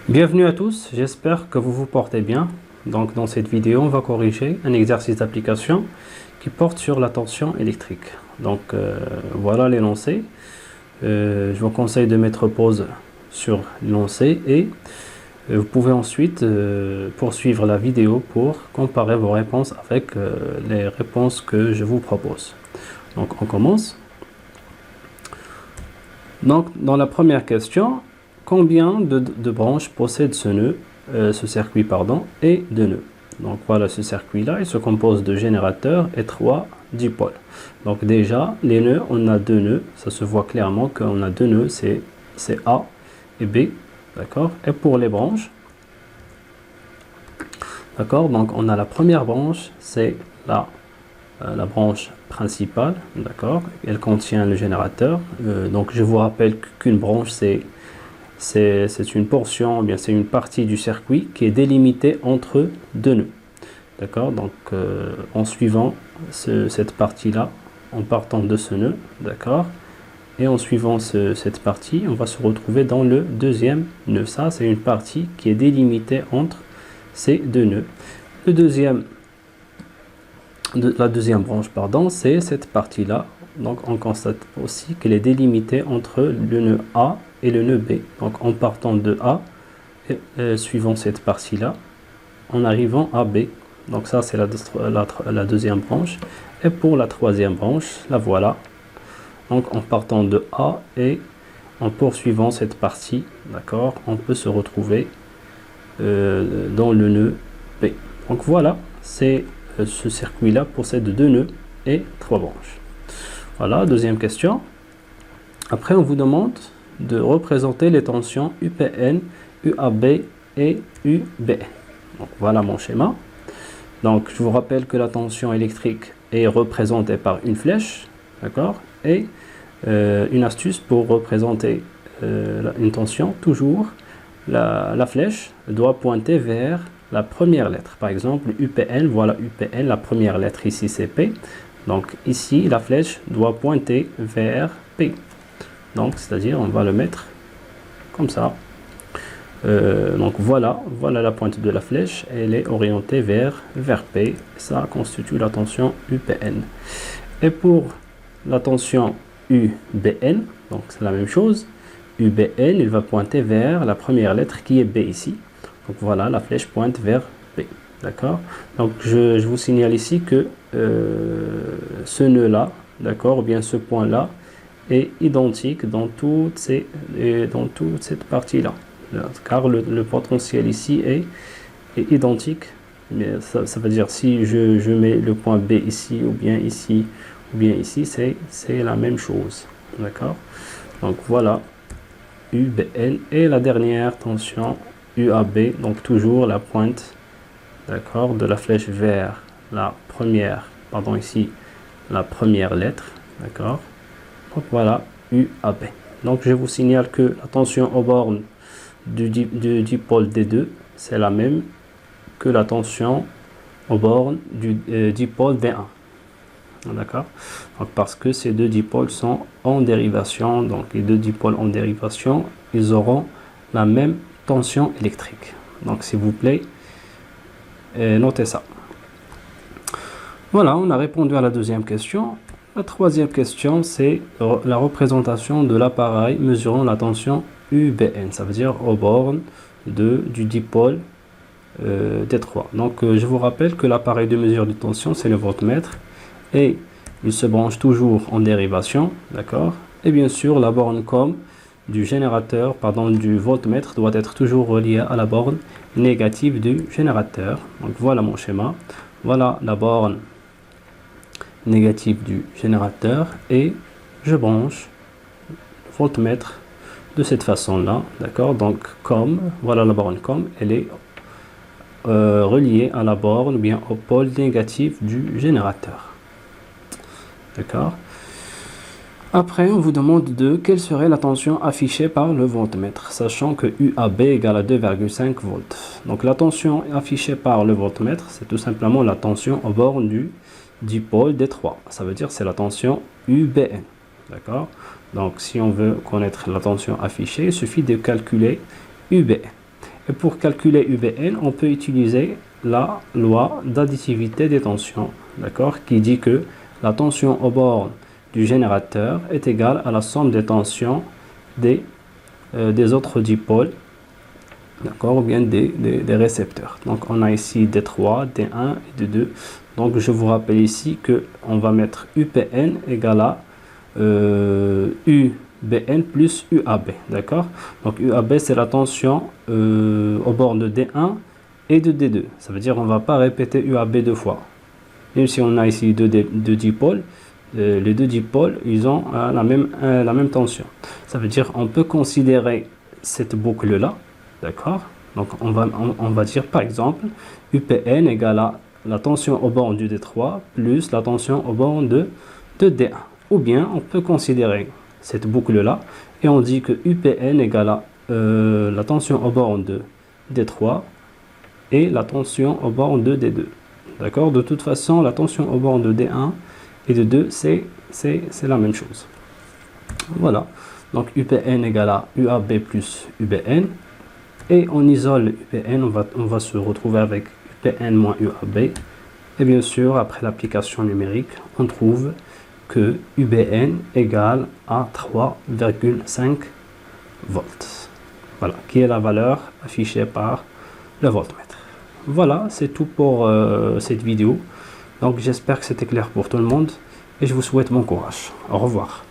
Bienvenue à tous, j'espère que vous vous portez bien. Donc dans cette vidéo, on va corriger un exercice d'application qui porte sur la tension électrique. Donc voilà l'énoncé. Je vous conseille de mettre pause sur l'énoncé et vous pouvez ensuite poursuivre la vidéo pour comparer vos réponses avec les réponses que je vous propose. Donc on commence. Donc dans la première question, combien de branches possède ce circuit et de nœuds? Donc voilà, ce circuit-là, il se compose de générateurs et 3 dipôles. Donc déjà, les nœuds, on a deux nœuds. Ça se voit clairement qu'on a deux nœuds, c'est A et B. D'accord? Et pour les branches, d'accord, donc on a la première branche, c'est la branche principale. D'accord? Elle contient le générateur. Donc je vous rappelle qu'une branche, c'est une portion, bien c'est une partie du circuit qui est délimitée entre deux nœuds. D'accord, donc en suivant cette partie-là, en partant de ce nœud, d'accord, et en suivant cette partie, on va se retrouver dans le deuxième nœud. Ça, c'est une partie qui est délimitée entre ces deux nœuds. La deuxième branche, pardon, c'est cette partie-là. Donc on constate aussi qu'elle est délimitée entre le nœud A et le nœud B. Donc en partant de A, et suivant cette partie-là, en arrivant à B. Donc ça c'est la deuxième branche. Et pour la troisième branche, la voilà. Donc en partant de A et en poursuivant cette partie, d'accord, on peut se retrouver dans le nœud B. Donc voilà, ce circuit-là possède deux nœuds et trois branches. Voilà, deuxième question. Après, on vous demande de représenter les tensions UPN, UAB et UBN. Donc voilà mon schéma. Donc je vous rappelle que la tension électrique est représentée par une flèche, d'accord, et une astuce pour représenter une tension, toujours la flèche doit pointer vers la première lettre. Par exemple UPN, voilà UPN, la première lettre ici c'est P. Donc ici la flèche doit pointer vers P. Donc c'est-à-dire on va le mettre comme ça. Donc voilà la pointe de la flèche, elle est orientée vers P, ça constitue la tension UPN. Et pour la tension UBN, donc c'est la même chose, UBN il va pointer vers la première lettre qui est B ici. Donc voilà, la flèche pointe vers B, d'accord. Donc je vous signale ici que ce nœud là, d'accord, ou bien ce point là est identique dans toute cette partie là, car le potentiel ici est identique. Mais ça veut dire si je mets le point B ici ou bien ici c'est la même chose, d'accord. Donc voilà UBN. Et la dernière tension UAB, donc toujours la pointe, d'accord, de la flèche vers la première, pardon, ici la première lettre, d'accord. Donc voilà UAB. Donc je vous signale que la tension aux bornes du dipôle D2 c'est la même que la tension aux bornes du dipôle D1, d'accord. Donc parce que ces deux dipôles sont en dérivation, donc les deux dipôles en dérivation, ils auront la même tension électrique. Donc s'il vous plaît, notez ça. Voilà, on a répondu à la deuxième question. La troisième question, c'est la représentation de l'appareil mesurant la tension UBN, ça veut dire aux bornes du dipôle D3. Donc je vous rappelle que l'appareil de mesure de tension, c'est le voltmètre, et il se branche toujours en dérivation, d'accord. Et bien sûr, la borne COM du générateur, pardon, du voltmètre doit être toujours reliée à la borne négative du générateur. Donc voilà mon schéma. Voilà la borne négative du générateur et je branche le voltmètre de cette façon là, d'accord. Donc COM, voilà la borne COM, elle est reliée à la borne ou bien au pôle négatif du générateur, d'accord. Après, on vous demande de quelle serait la tension affichée par le voltmètre, sachant que UAB égale à 2,5 volts. Donc la tension affichée par le voltmètre, c'est tout simplement la tension aux bornes du dipôle D3. Ça veut dire c'est la tension UBN, d'accord. Donc si on veut connaître la tension affichée, il suffit de calculer UBN. Et pour calculer UBN, on peut utiliser la loi d'additivité des tensions, d'accord, qui dit que la tension aux bornes du générateur est égale à la somme des tensions des autres dipôles, d'accord, ou bien des récepteurs. Donc on a ici D3, D1 et D2. Donc je vous rappelle ici que on va mettre UPN égale à UBN plus UAB, d'accord. Donc UAB c'est la tension aux bornes de D1 et de D2. Ça veut dire on ne va pas répéter UAB deux fois. Même si on a ici deux dipôles, les deux dipôles ils ont la même tension. Ça veut dire on peut considérer cette boucle là, d'accord. Donc on va dire par exemple UPN égale à la tension aux bornes du D3 plus la tension aux bornes de D1. Ou bien on peut considérer cette boucle là et on dit que UPN égale à la tension aux bornes de D3 et la tension aux bornes de D2. D'accord. De toute façon la tension aux bornes de D1 et de D2 c'est la même chose. Voilà. Donc UPN égale à UAB plus UBN. Et on isole UPN, on va se retrouver avec UPN moins UAB. Et bien sûr, après l'application numérique, on trouve que UBN égale à 3,5 volts. Voilà, qui est la valeur affichée par le voltmètre. Voilà, c'est tout pour cette vidéo. Donc j'espère que c'était clair pour tout le monde et je vous souhaite bon courage. Au revoir.